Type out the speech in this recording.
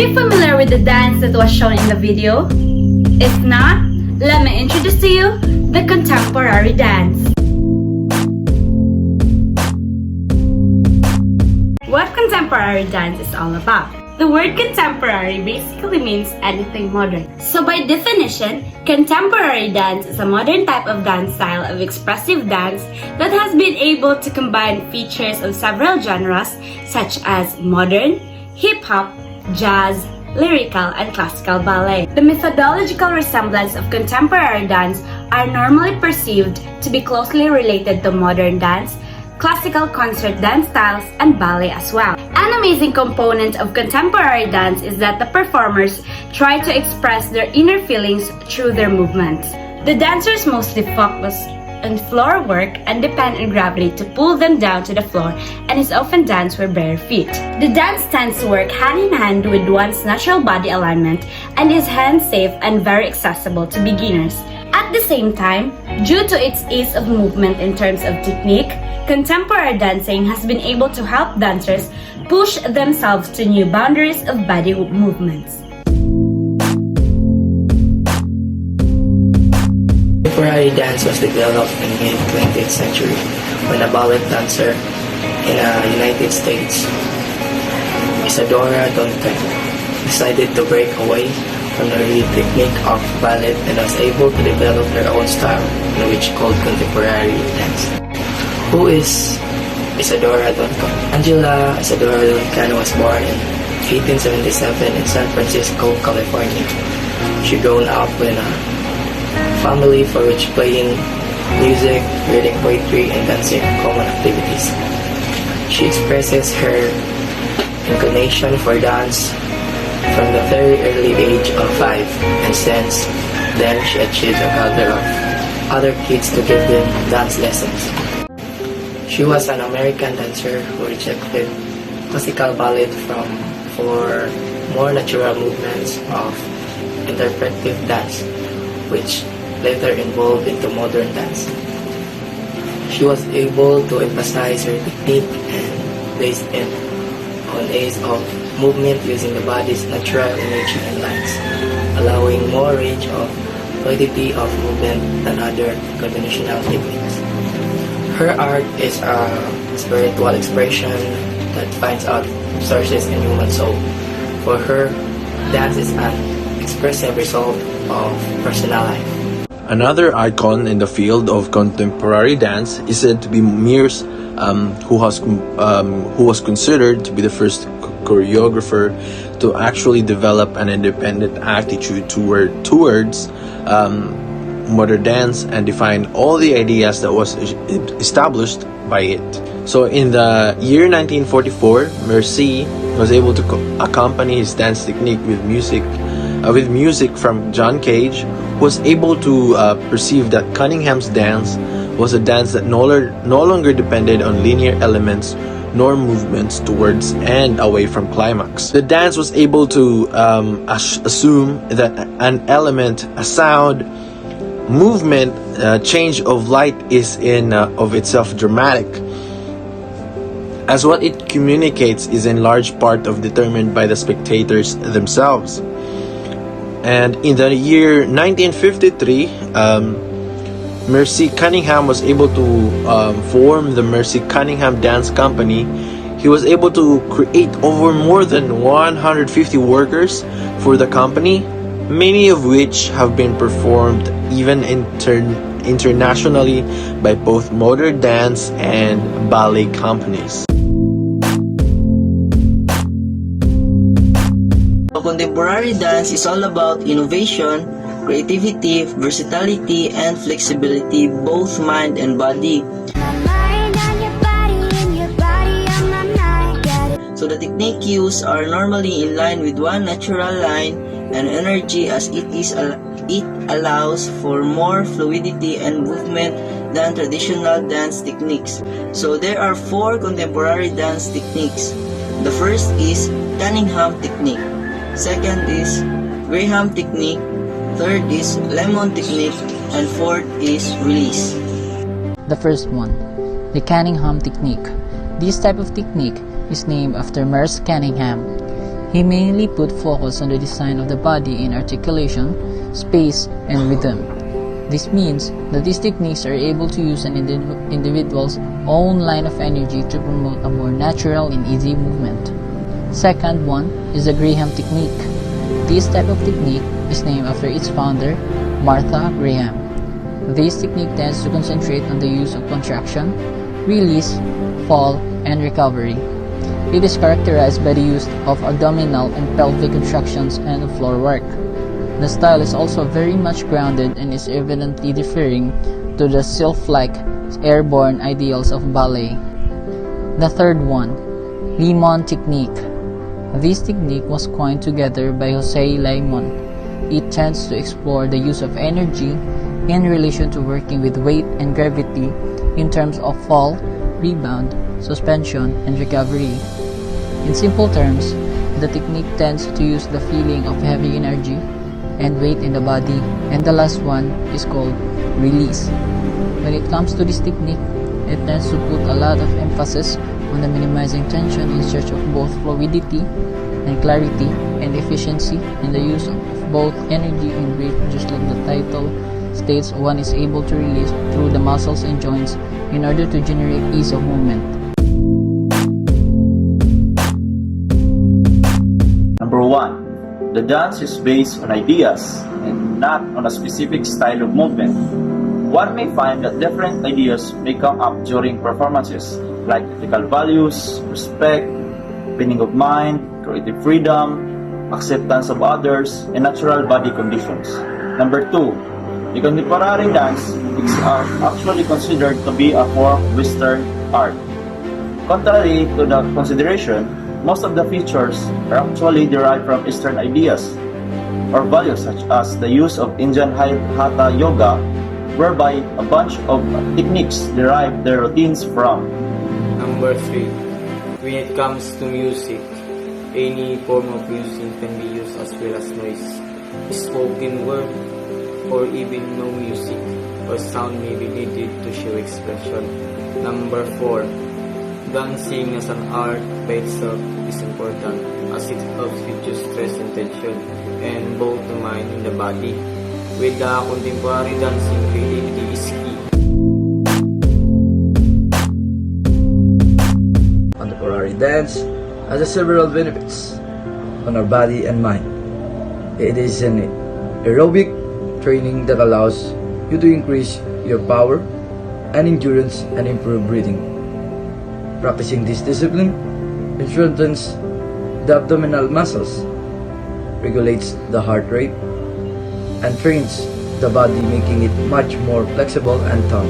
you familiar with the dance that was shown in the video? If not, let me introduce to you the contemporary dance. What contemporary dance is all about? The word contemporary basically means anything modern. So by definition, contemporary dance is a modern type of dance style of expressive dance that has been able to combine features of several genres such as modern, hip-hop, jazz, lyrical, and classical ballet. The methodological resemblance of contemporary dance are normally perceived to be closely related to modern dance, classical concert dance styles, and ballet as well. An amazing component of contemporary dance is that the performers try to express their inner feelings through their movements. The dancers mostly focus on floor work and depend on gravity to pull them down to the floor, and is often danced with bare feet. The dance tends to work hand in hand with one's natural body alignment and is hands safe and very accessible to beginners. At the same time, due to its ease of movement in terms of technique, contemporary dancing has been able to help dancers push themselves to new boundaries of body movements. Contemporary dance was developed in the mid-20th century when a ballet dancer in the United States, Isadora Duncan, decided to break away from the real technique of ballet and was able to develop her own style, which called contemporary dance. Who is Isadora Duncan? Angela Isadora Duncan was born in 1877 in San Francisco, California. She grew up in a family for which playing music, reading poetry, and dancing are common activities. She expresses her inclination for dance from the very early age of 5, and since then she achieved a gather of other kids to give them dance lessons. She was an American dancer who rejected classical ballet for more natural movements of interpretive dance, which later evolved into modern dance. She was able to emphasize her technique and based it on ease of movement using the body's natural energy and lines, allowing more range of fluidity of movement than other conventional techniques. Her art is a spiritual expression that finds out sources in human soul. For her, dance is an expressive result of personal life. Another icon in the field of contemporary dance is said to be Mears, who was considered to be the first choreographer to actually develop an independent attitude towards modern dance and define all the ideas that was established by it. So in the year 1944, Mercier was able to accompany his dance technique with music from John Cage, who was able to perceive that Cunningham's dance was a dance that no longer depended on linear elements nor movements towards and away from climax. The dance was able to assume that an element, a sound, movement, change of light is in of itself dramatic, as what it communicates is in large part determined by the spectators themselves. And in the year 1953, Mercy Cunningham was able to form the Mercy Cunningham Dance Company. He was able to create over more than 150 workers for the company, many of which have been performed even internationally by both modern dance and ballet companies. Contemporary dance is all about innovation, creativity, versatility, and flexibility, both mind and body. So the technique used are normally in line with one natural line and energy, as it allows for more fluidity and movement than traditional dance techniques. So there are 4 contemporary dance techniques. The first is Cunningham technique. Second is Graham technique. Third is Lemon technique. And fourth is release. The first one, the Cunningham technique. This type of technique is named after Merce Cunningham. He mainly put focus on the design of the body in articulation, space, and rhythm. This means that these techniques are able to use an individual's own line of energy to promote a more natural and easy movement. Second one is the Graham technique. This type of technique is named after its founder, Martha Graham. This technique tends to concentrate on the use of contraction, release, fall, and recovery. It is characterized by the use of abdominal and pelvic contractions and floor work. The style is also very much grounded and is evidently differing to the sylph-like airborne ideals of ballet. The third one, Limon technique. This technique was coined together by Jose Limon. It tends to explore the use of energy in relation to working with weight and gravity in terms of fall, rebound, suspension, and recovery. In simple terms, the technique tends to use the feeling of heavy energy and weight in the body, and the last one is called release. When it comes to this technique, it tends to put a lot of emphasis on the minimizing tension in search of both fluidity and clarity and efficiency in the use of both energy and weight, just like the title states, one is able to release through the muscles and joints in order to generate ease of movement. Number 1. The dance is based on ideas and not on a specific style of movement. One may find that different ideas may come up during performances, like ethical values, respect, opening of mind, creative freedom, acceptance of others, and natural body conditions. Number 2. The contemporary dance is actually considered to be a form of Western art. Contrary to the consideration, most of the features are actually derived from Eastern ideas or values, such as the use of Indian Hatha Yoga, whereby a bunch of techniques derive their routines from. Number 3. When it comes to music, any form of music can be used as well as noise. Spoken word or even no music or sound may be needed to show expression. Number 4. Dancing as an art by itself is important as it helps reduce stress and tension and both the mind and the body. With the contemporary dancing, creativity is key. Contemporary dance has several benefits on our body and mind. It is an aerobic training that allows you to increase your power and endurance and improve breathing. Practicing this discipline strengthens the abdominal muscles, regulates the heart rate, and trains the body, making it much more flexible and tough.